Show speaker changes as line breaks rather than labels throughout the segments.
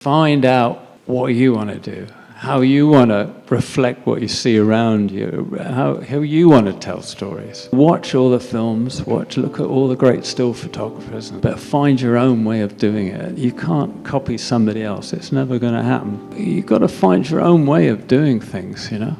Find out what you want to do, how you want to reflect what you see around you, how you want to tell stories. Watch all the films, look at all the great still photographers, but find your own way of doing it. You can't copy somebody else. It's never going to happen. You've got to find your own way of doing things, you know?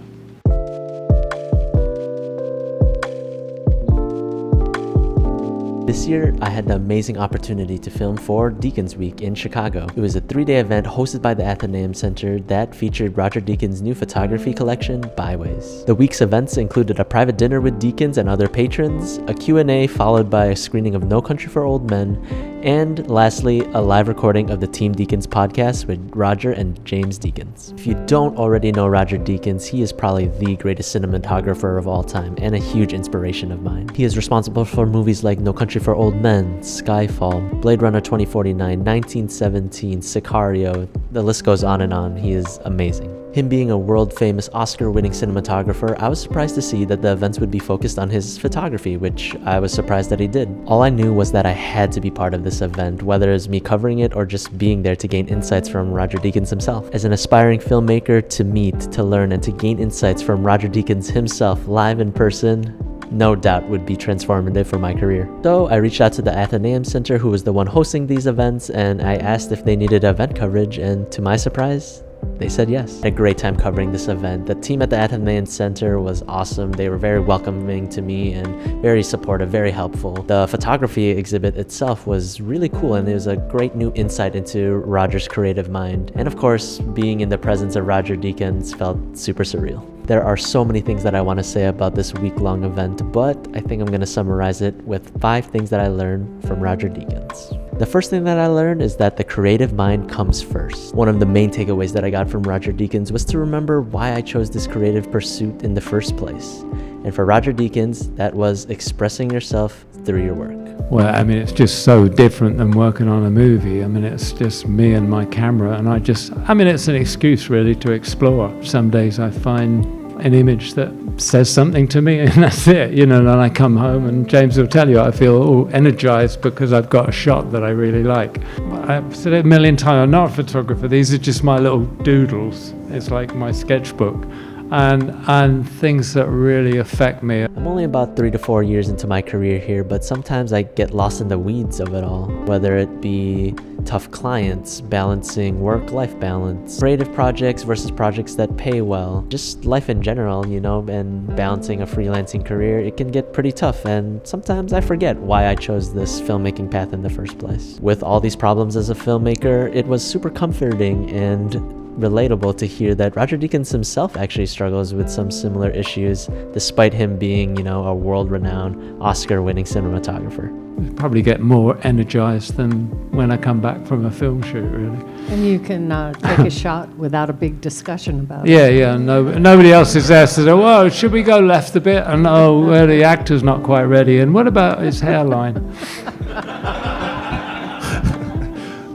This year, I had the amazing opportunity to film for Deakins Week in Chicago. It was a 3-day event hosted by the Athenaeum Center that featured Roger Deakins' new photography collection, Byways. The week's events included a private dinner with Deakins and other patrons, a Q&A followed by a screening of No Country for Old Men, and lastly, a live recording of the Team Deakins podcast with Roger and James Deakins. If you don't already know Roger Deakins, he is probably the greatest cinematographer of all time and a huge inspiration of mine. He is responsible for movies like No Country for Old Men, Skyfall, Blade Runner 2049, 1917, Sicario, the list goes on and on. He is amazing. Him being a world-famous Oscar-winning cinematographer, I was surprised to see that the events would be focused on his photography, which I was surprised that he did. All I knew was that I had to be part of this event, whether it's me covering it or just being there to gain insights from Roger Deakins himself. As an aspiring filmmaker, to meet, to learn, and to gain insights from Roger Deakins himself live in person, no doubt would be transformative for my career. So I reached out to the Athenaeum Center, who was the one hosting these events, and I asked if they needed event coverage, and to my surprise, they said yes. I had a great time covering this event. The team at the Athenaeum Center was awesome. They were very welcoming to me and very supportive, very helpful. The photography exhibit itself was really cool, and it was a great new insight into Roger's creative mind. And of course, being in the presence of Roger Deakins felt super surreal. There are so many things that I want to say about this week-long event, but I think I'm going to summarize it with 5 things that I learned from Roger Deakins. The first thing that I learned is that the creative mind comes first. One of the main takeaways that I got from Roger Deakins was to remember why I chose this creative pursuit in the first place. And for Roger Deakins, that was expressing yourself through your work.
Well, I mean, it's just so different than working on a movie. I mean, it's just me and my camera, and it's an excuse really to explore. Some days I find an image that says something to me, and that's it, you know, and I come home and James will tell you I feel all energized because I've got a shot that I really like. I've said it a million times, I'm not a photographer, these are just my little doodles. It's like my sketchbook. And things that really affect me.
I'm only about 3 to 4 years into my career here, but sometimes I get lost in the weeds of it all, whether it be tough clients, balancing work-life balance, creative projects versus projects that pay well, just life in general, you know, and balancing a freelancing career. It can get pretty tough, and sometimes I forget why I chose this filmmaking path in the first place. With all these problems as a filmmaker, it was super comforting and relatable to hear that Roger Deakins himself actually struggles with some similar issues, despite him being, you know, a world-renowned Oscar-winning cinematographer.
I probably get more energized than when I come back from a film shoot, really.
And you can take a shot without a big discussion about it.
Yeah. Nobody else is there to say, "Whoa, should we go left a bit?" And well, the actor's not quite ready. And what about his hairline?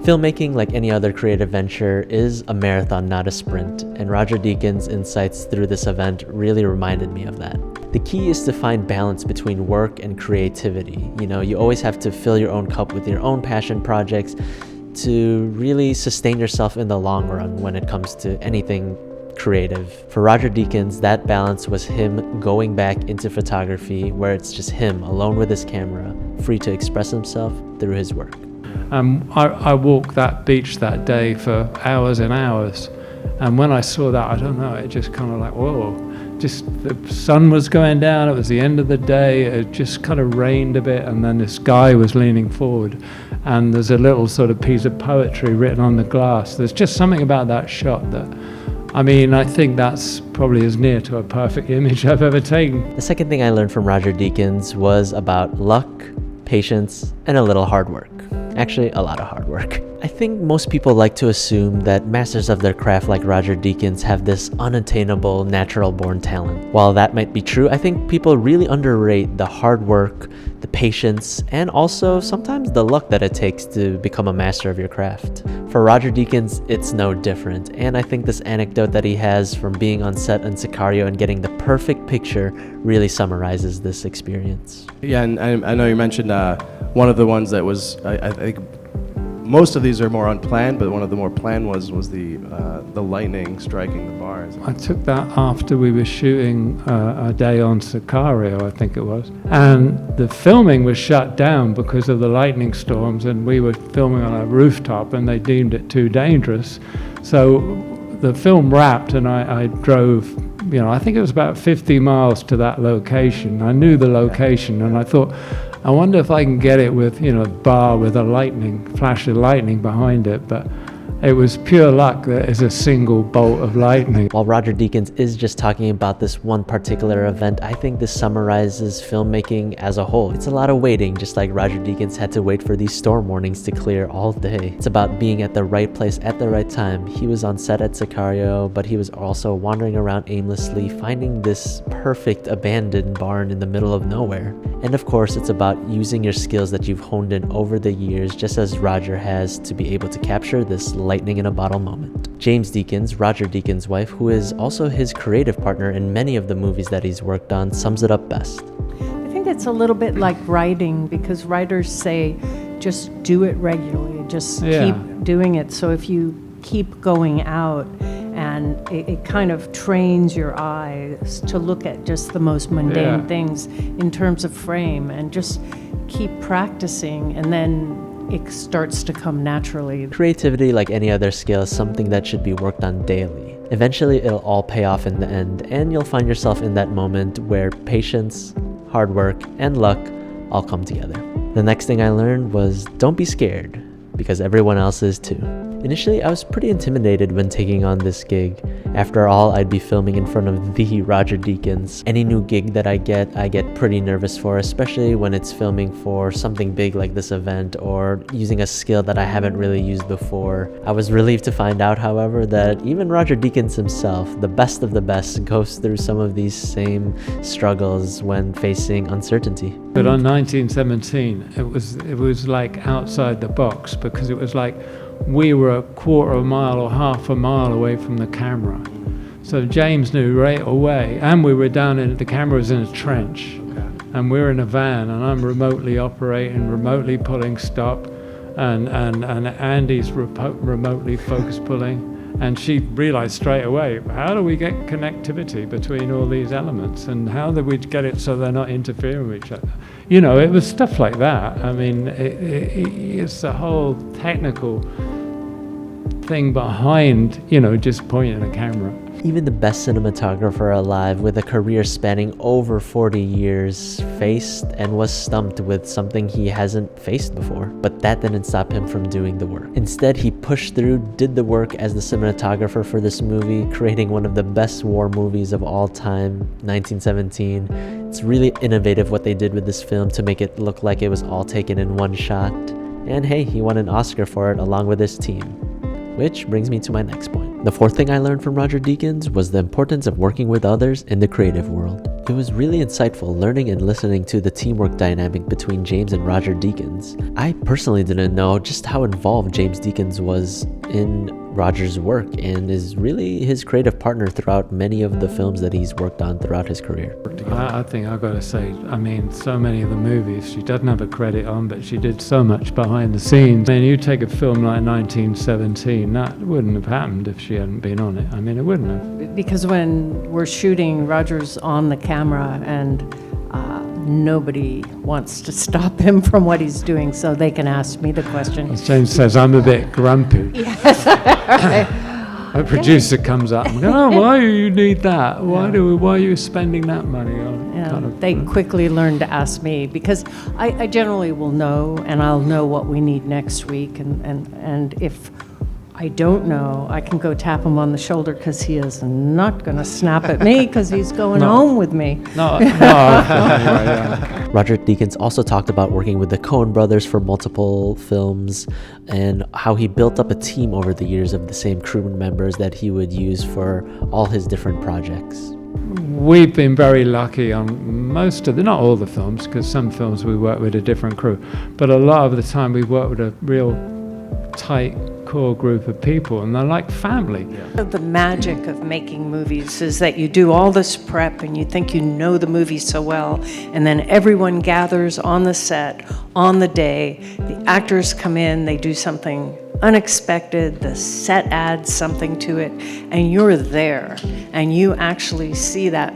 Filmmaking, like any other creative venture, is a marathon, not a sprint, and Roger Deakins' insights through this event really reminded me of that. The key is to find balance between work and creativity. You know, you always have to fill your own cup with your own passion projects to really sustain yourself in the long run when it comes to anything creative. For Roger Deakins, that balance was him going back into photography, where it's just him alone with his camera, free to express himself through his work.
I walked that beach that day for hours and hours, and when I saw that, I don't know, it just kind of like, whoa, just the sun was going down, it was the end of the day, it just kind of rained a bit, and then this guy was leaning forward, and there's a little sort of piece of poetry written on the glass. There's just something about that shot that, I mean, I think that's probably as near to a perfect image I've ever taken.
The second thing I learned from Roger Deakins was about luck, patience, and a little hard work. Actually, a lot of hard work. I think most people like to assume that masters of their craft like Roger Deakins have this unattainable, natural-born talent. While that might be true, I think people really underrate the hard work, the patience, and also sometimes the luck that it takes to become a master of your craft. For Roger Deakins, it's no different, and I think this anecdote that he has from being on set in Sicario and getting the perfect picture really summarizes this experience.
Yeah, and I know you mentioned one of the ones that was, I think, most of these are more unplanned, but one of the more planned was the lightning striking the bars.
I took that after we were shooting a day on Sicario, I think it was. And the filming was shut down because of the lightning storms, and we were filming on a rooftop and they deemed it too dangerous. So the film wrapped and I drove, I think it was about 50 miles to that location. I knew the location and I thought, I wonder if I can get it with, a bar with a flash of lightning behind it. But it was pure luck that it's a single bolt of lightning.
While Roger Deakins is just talking about this one particular event, I think this summarizes filmmaking as a whole. It's a lot of waiting, just like Roger Deakins had to wait for these storm warnings to clear all day. It's about being at the right place at the right time. He was on set at Sicario, but he was also wandering around aimlessly, finding this perfect abandoned barn in the middle of nowhere. And of course, it's about using your skills that you've honed in over the years, just as Roger has, to be able to capture this lightning in a bottle moment. James Deakins, Roger Deakins' wife, who is also his creative partner in many of the movies that he's worked on, sums it up best.
I think it's a little bit like writing, because writers say just do it regularly, just keep doing it. So if you keep going out, and it kind of trains your eyes to look at just the most mundane things in terms of frame, and just keep practicing, and then it starts to come naturally.
Creativity, like any other skill, is something that should be worked on daily. Eventually, it'll all pay off in the end, and you'll find yourself in that moment where patience, hard work, and luck all come together. The next thing I learned was don't be scared, because everyone else is too. Initially, I was pretty intimidated when taking on this gig. After all, I'd be filming in front of the Roger Deakins. Any new gig that I get pretty nervous for, especially when it's filming for something big like this event or using a skill that I haven't really used before. I was relieved to find out, however, that even Roger Deakins himself, the best of the best, goes through some of these same struggles when facing uncertainty.
But on 1917, it was like outside the box, because it was like we were a quarter of a mile or half a mile away from the camera. So James knew right away, and we were the camera was in a trench, and we're in a van, and I'm remotely operating, remotely pulling stop, and Andy's remotely focus pulling. And she realized straight away, how do we get connectivity between all these elements, and how do we get it so they're not interfering with each other? It was stuff like that. I mean, it's the whole technical thing behind, just pointing a camera.
Even the best cinematographer alive, with a career spanning over 40 years, faced and was stumped with something he hasn't faced before. But that didn't stop him from doing the work. Instead, he pushed through, did the work as the cinematographer for this movie, creating one of the best war movies of all time, 1917. It's really innovative what they did with this film to make it look like it was all taken in one shot. And hey, he won an Oscar for it along with his team. Which brings me to my next point. The fourth thing I learned from Roger Deakins was the importance of working with others in the creative world. It was really insightful learning and listening to the teamwork dynamic between James and Roger Deakins. I personally didn't know just how involved James Deakins was in Roger's work, and is really his creative partner throughout many of the films that he's worked on throughout his career.
I think I've got to say, so many of the movies she doesn't have a credit on, but she did so much behind the scenes. You take a film like 1917, that wouldn't have happened if she hadn't been on it. It wouldn't have.
Because when we're shooting, Roger's on the camera, and nobody wants to stop him from what he's doing, so they can ask me the question.
As James says, I'm a bit grumpy.
Yes.
A producer comes up and goes, why do you need that? Why are you spending that money on?
They quickly learn to ask me, because I generally will know, and I'll know what we need next week, and if I don't know, I can go tap him on the shoulder, because he is not going to snap at me, because he's going home with me.
No.
Roger Deakins also talked about working with the Coen brothers for multiple films, and how he built up a team over the years of the same crew members that he would use for all his different projects.
We've been very lucky on not all the films, because some films we work with a different crew, but a lot of the time we work with a real tight core group of people, and they're like family.
The magic of making movies is that you do all this prep and you think you know the movie so well, and then everyone gathers on the set on the day. The actors come in, they do something unexpected, the set adds something to it, and you're there, and you actually see that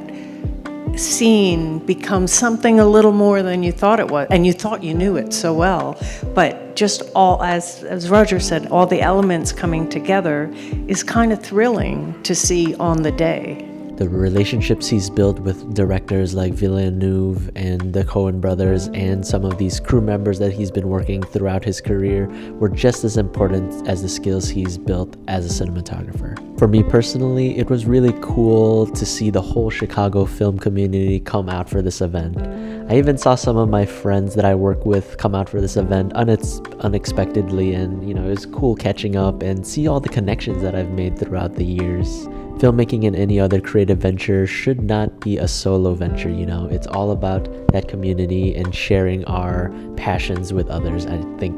scene become something a little more than you thought it was, and you thought you knew it so well. But just all, as Roger said, all the elements coming together is kind of thrilling to see on the day.
The relationships he's built with directors like Villeneuve and the Coen brothers and some of these crew members that he's been working throughout his career were just as important as the skills he's built as a cinematographer. For me personally, it was really cool to see the whole Chicago film community come out for this event. I even saw some of my friends that I work with come out for this event unexpectedly, and it was cool catching up and see all the connections that I've made throughout the years. Filmmaking and any other creative venture should not be a solo venture, It's all about that community and sharing our passions with others. I think,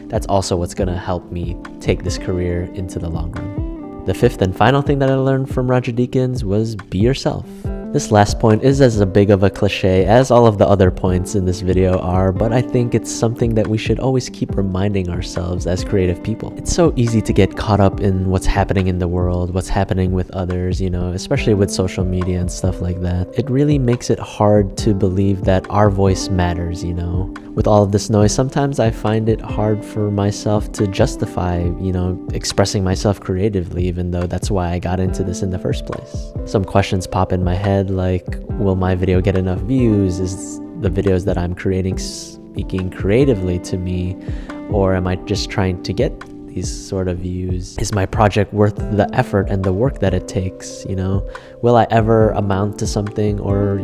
that's also what's going to help me take this career into the long run. The fifth and final thing that I learned from Roger Deakins was be yourself. This last point is as big of a cliche as all of the other points in this video are, but I think it's something that we should always keep reminding ourselves as creative people. It's so easy to get caught up in what's happening in the world, what's happening with others, especially with social media and stuff like that. It really makes it hard to believe that our voice matters, With all of this noise, sometimes I find it hard for myself to justify, expressing myself creatively, even though that's why I got into this in the first place. Some questions pop in my head, like, will my video get enough views? Is the videos that I'm creating speaking creatively to me? Or am I just trying to get these sort of views? Is my project worth the effort and the work that it takes? Will I ever amount to something or,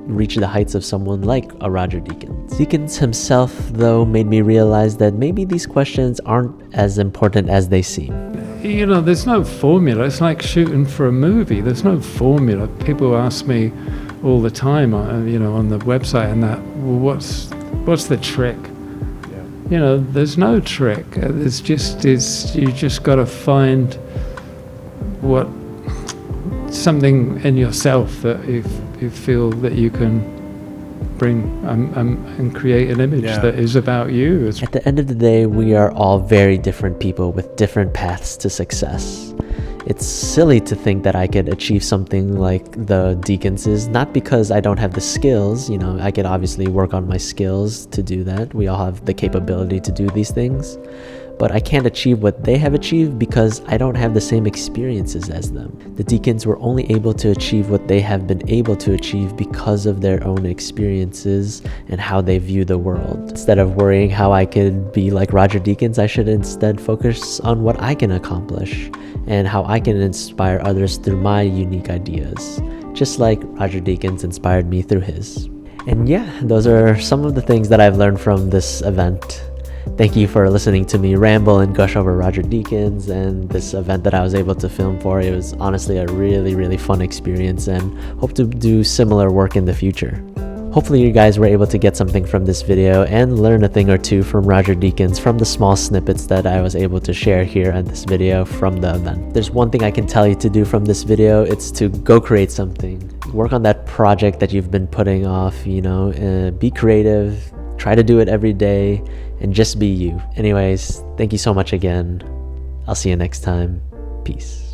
reach the heights of someone like a Roger Deakins? Deakins himself, though, made me realize that maybe these questions aren't as important as they seem.
There's no formula. It's like shooting for a movie. There's no formula. People ask me all the time, on the website and that, well, what's the trick? There's no trick. You just got to find something in yourself that you feel that you can bring and create an image that is about you.
At the end of the day, we are all very different people with different paths to success. It's silly to think that I could achieve something like the Deakinses, not because I don't have the skills. I could obviously work on my skills to do that. We all have the capability to do these things. But I can't achieve what they have achieved because I don't have the same experiences as them. The Deakins were only able to achieve what they have been able to achieve because of their own experiences and how they view the world. Instead of worrying how I could be like Roger Deakins, I should instead focus on what I can accomplish and how I can inspire others through my unique ideas, just like Roger Deakins inspired me through his. And those are some of the things that I've learned from this event. Thank you for listening to me ramble and gush over Roger Deakins and this event that I was able to film for. It was honestly a really, really fun experience, and hope to do similar work in the future. Hopefully you guys were able to get something from this video and learn a thing or two from Roger Deakins from the small snippets that I was able to share here in this video from the event. There's one thing I can tell you to do from this video. It's to go create something. Work on that project that you've been putting off, be creative, try to do it every day, and just be you. Anyways, thank you so much again. I'll see you next time. Peace.